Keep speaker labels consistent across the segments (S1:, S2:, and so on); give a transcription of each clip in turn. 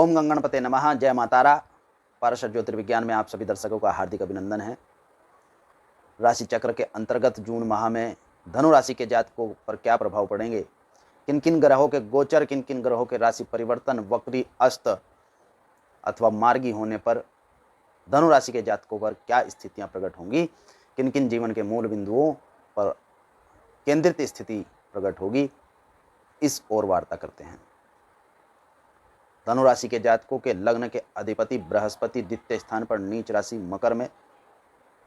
S1: ओम गंगणपते नमः। जय मातारा। पारशर ज्योतिर्विज्ञान में आप सभी दर्शकों का हार्दिक अभिनंदन है। राशि चक्र के अंतर्गत जून माह में धनु राशि के जातकों पर क्या प्रभाव पड़ेंगे, किन किन ग्रहों के गोचर, किन किन ग्रहों के राशि परिवर्तन, वक्री, अस्त अथवा मार्गी होने पर धनु राशि के जातकों पर क्या स्थितियां प्रकट होंगी, किन किन जीवन के मूल बिंदुओं पर केंद्रित स्थिति प्रकट होगी, इस ओर वार्ता करते हैं। धनु राशि के जातकों के लग्न के अधिपति बृहस्पति द्वितीय स्थान पर नीच राशि मकर में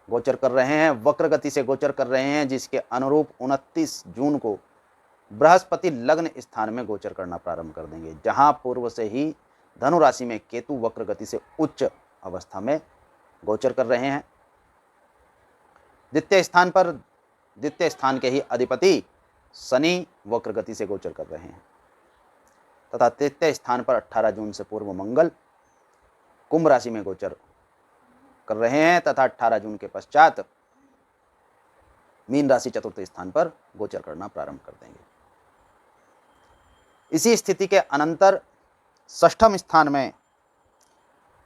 S1: गोचर कर रहे हैं, वक्र गति से गोचर कर रहे हैं, जिसके अनुरूप 29 जून को बृहस्पति लग्न स्थान में गोचर करना प्रारंभ कर देंगे, जहां पूर्व से ही धनु राशि में केतु वक्र गति से उच्च अवस्था में गोचर कर रहे हैं। द्वितीय स्थान के ही अधिपति शनि वक्र गति से गोचर कर रहे हैं तथा तृतीय स्थान पर 18 जून से पूर्व मंगल कुंभ राशि में गोचर कर रहे हैं तथा 18 जून के पश्चात मीन राशि चतुर्थ स्थान पर गोचर करना प्रारंभ कर देंगे। इसी स्थिति के अनंतर षष्ठम स्थान में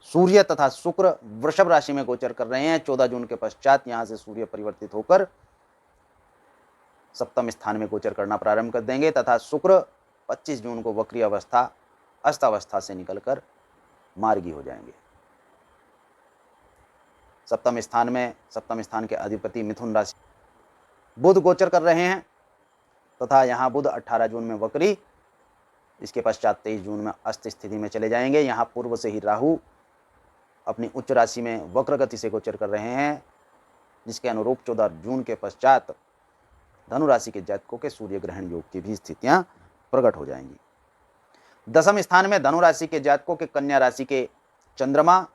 S1: सूर्य तथा शुक्र वृषभ राशि में गोचर कर रहे हैं। 14 जून के पश्चात यहां से सूर्य परिवर्तित होकर सप्तम स्थान में गोचर करना प्रारंभ कर देंगे तथा शुक्र 25 जून को वक्री अवस्था अस्त अवस्था से निकलकर मार्गी हो जाएंगे। सप्तम स्थान के अधिपति मिथुन राशि बुध गोचर कर रहे हैं तथा यहाँ बुध 18 जून में वक्री, इसके पश्चात 23 जून में अस्त स्थिति में चले जाएंगे। यहाँ पूर्व से ही राहु अपनी उच्च राशि में वक्र गति से गोचर कर रहे हैं, जिसके अनुरूप 14 जून के पश्चात धनु राशि के जातकों के सूर्य ग्रहण योग की भी स्थितियां प्रकट हो जाएंगी। दसम स्थान में धनु राशि के जातकों के कन्या राशि के चंद्रमा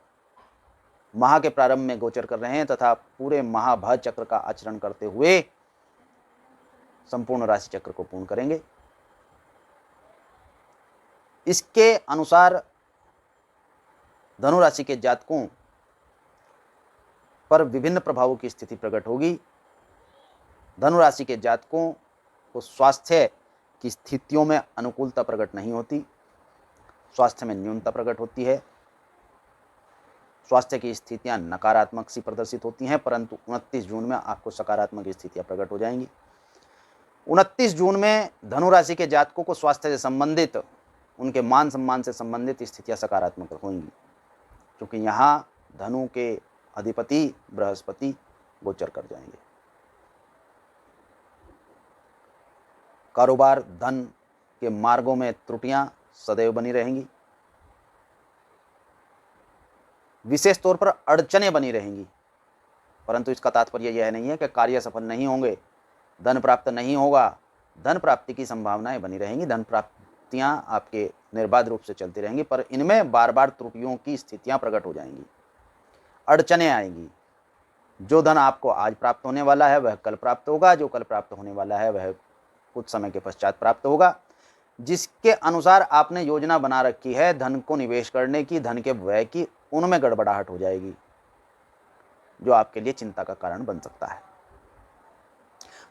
S1: माह के प्रारंभ में गोचर कर रहे हैं तथा पूरे महाभ चक्र का आचरण करते हुए संपूर्ण राशि चक्र को पूर्ण करेंगे। इसके अनुसार धनु राशि के जातकों पर विभिन्न प्रभावों की स्थिति प्रकट होगी। धनु राशि के जातकों को स्वास्थ्य की स्थितियों में अनुकूलता प्रकट नहीं होती, स्वास्थ्य में न्यूनता प्रकट होती है। स्वास्थ्य की स्थितियां नकारात्मक सी प्रदर्शित होती हैं, परंतु 29 जून में आपको सकारात्मक स्थितियां प्रकट हो जाएंगी। 29 जून में धनु राशि के जातकों को स्वास्थ्य से संबंधित, उनके मान सम्मान से संबंधित स्थितियां सकारात्मक होंगी, क्योंकि यहाँ धनु के अधिपति बृहस्पति गोचर कर जाएंगे। कारोबार धन के मार्गों में त्रुटियां सदैव बनी रहेंगी, विशेष तौर पर अड़चनें बनी रहेंगी, परंतु इसका तात्पर्य यह नहीं है कि कार्य सफल नहीं होंगे, धन प्राप्त नहीं होगा। धन प्राप्ति की संभावनाएं बनी रहेंगी, धन प्राप्तियां आपके निर्बाध रूप से चलती रहेंगी, पर इनमें बार बार त्रुटियों की स्थितियां प्रकट हो जाएंगी, अड़चनें आएंगी। जो धन आपको आज प्राप्त होने वाला है वह कल प्राप्त होगा, जो कल प्राप्त होने वाला है वह कुछ समय के पश्चात प्राप्त होगा। जिसके अनुसार आपने योजना बना रखी है धन को निवेश करने की, धन के व्यय की, उनमें गड़बड़ाहट हो जाएगी, जो आपके लिए चिंता का कारण बन सकता है।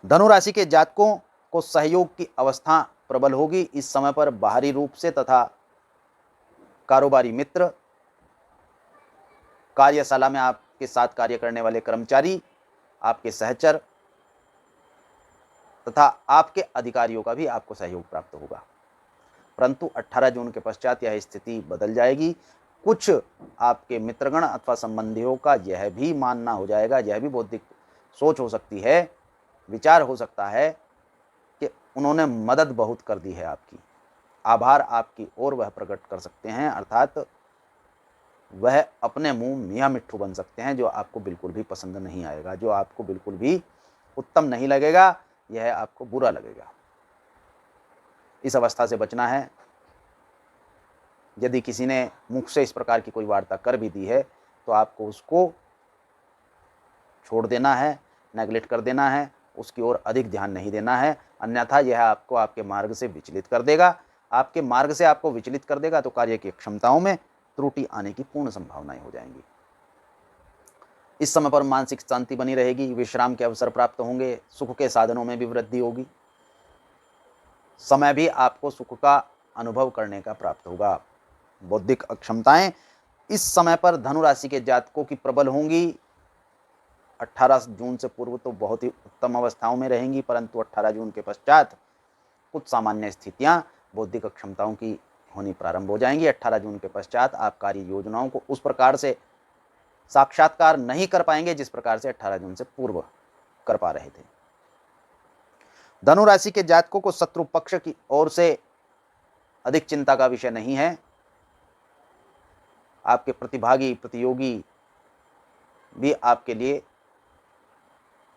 S1: धनु राशि के जातकों को सहयोग की अवस्था प्रबल होगी। इस समय पर बाहरी रूप से तथा कारोबारी मित्र, कार्यशाला में आपके साथ कार्य करने वाले कर्मचारी, आपके सहचर तथा आपके अधिकारियों का भी आपको सहयोग प्राप्त होगा, परंतु 18 जून के पश्चात यह स्थिति बदल जाएगी। कुछ आपके मित्रगण अथवा संबंधियों का यह भी मानना हो जाएगा, यह भी बौद्धिक सोच हो सकती है, विचार हो सकता है कि उन्होंने मदद बहुत कर दी है आपकी, आभार आपकी ओर वह प्रकट कर सकते हैं, अर्थात वह अपने मुंह मियाँ मिट्ठू बन सकते हैं, जो आपको बिल्कुल भी पसंद नहीं आएगा, जो आपको बिल्कुल भी उत्तम नहीं लगेगा, यह आपको बुरा लगेगा। इस अवस्था से बचना है। यदि किसी ने मुख से इस प्रकार की कोई वार्ता कर भी दी है तो आपको उसको छोड़ देना है, नेगलेक्ट कर देना है, उसकी ओर अधिक ध्यान नहीं देना है, अन्यथा यह आपको आपके मार्ग से विचलित कर देगा। आपके मार्ग से आपको विचलित कर देगा तो कार्य की क्षमताओं में त्रुटि आने की पूर्ण संभावनाएं हो जाएंगी। इस समय पर मानसिक शांति बनी रहेगी, विश्राम के अवसर प्राप्त होंगे, सुख के साधनों में भी वृद्धि होगी, समय भी आपको सुख का अनुभव करने का प्राप्त होगा। बौद्धिक अक्षमताएं इस समय पर धनु राशि के जातकों की प्रबल होंगी। 18 जून से पूर्व तो बहुत ही उत्तम अवस्थाओं में रहेंगी, परंतु 18 जून के पश्चात कुछ सामान्य स्थितियां बौद्धिक अक्षमताओं की होनी प्रारंभ हो जाएंगी। 18 जून के पश्चात आप कार्य योजनाओं को उस प्रकार से साक्षात्कार नहीं कर पाएंगे जिस प्रकार से 18 जून से पूर्व कर पा रहे थे। धनु राशि के जातकों को शत्रु पक्ष की ओर से अधिक चिंता का विषय नहीं है। आपके प्रतिभागी प्रतियोगी भी आपके लिए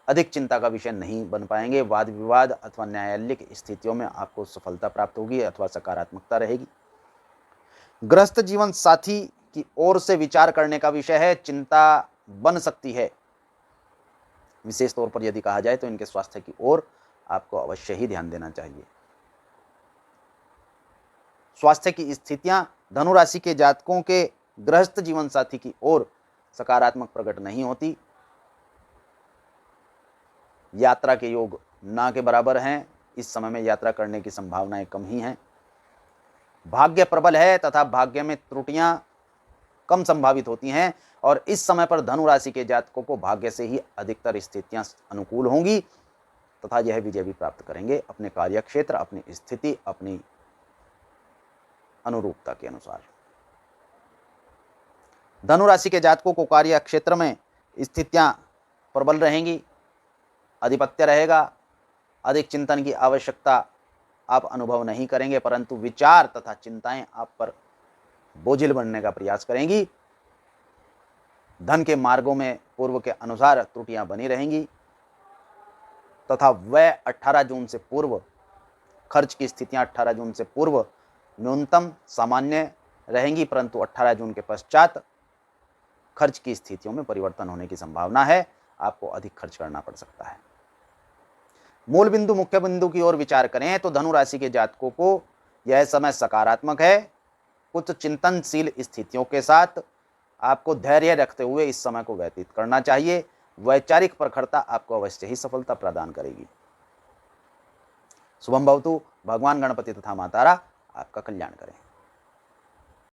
S1: अधिक चिंता का विषय नहीं बन पाएंगे। वाद विवाद अथवा न्यायालयिक स्थितियों में आपको सफलता प्राप्त होगी अथवा सकारात्मकता रहेगी। गृहस्थ जीवन साथी की ओर से विचार करने का विषय है, चिंता बन सकती है। विशेष तौर पर यदि कहा जाए तो इनके स्वास्थ्य की ओर आपको अवश्य ही ध्यान देना चाहिए। स्वास्थ्य की स्थितियां धनु राशि के जातकों के गृहस्थ जीवन साथी की ओर सकारात्मक प्रकट नहीं होती। यात्रा के योग ना के बराबर हैं। इस समय में यात्रा करने की संभावनाएं कम ही हैं। भाग्य प्रबल है तथा भाग्य में त्रुटियां कम संभावित होती हैं और इस समय पर धनु राशि के जातकों को भाग्य से ही अधिकतर स्थितियां अनुकूल होंगी तथा यह विजय भी प्राप्त करेंगे अपने कार्यक्षेत्र, अपनी स्थिति, अपनी अनुरूपता के अनुसार। धनु राशि के जातकों को कार्य क्षेत्र में स्थितियां प्रबल रहेंगी, आधिपत्य रहेगा। अधिक चिंतन की आवश्यकता आप अनुभव नहीं करेंगे, परंतु विचार तथा चिंताएं आप पर बोझिल बनने का प्रयास करेंगी। धन के मार्गों में पूर्व के अनुसार त्रुटियां बनी रहेंगी तथा वह 18 जून से पूर्व खर्च की स्थितियां 18 जून से पूर्व न्यूनतम सामान्य रहेंगी, परंतु 18 जून के पश्चात खर्च की स्थितियों में परिवर्तन होने की संभावना है। आपको अधिक खर्च करना पड़ सकता है। मूल बिंदु मुख्य बिंदु की ओर विचार करें तो धनु राशि के जातकों को यह समय सकारात्मक है। कुछ चिंतनशील स्थितियों के साथ आपको धैर्य रखते हुए इस समय को व्यतीत करना चाहिए। वैचारिक प्रखरता आपको अवश्य ही सफलता प्रदान करेगी। शुभम भवतु। भगवान गणपति तथा मातारा आपका कल्याण करें।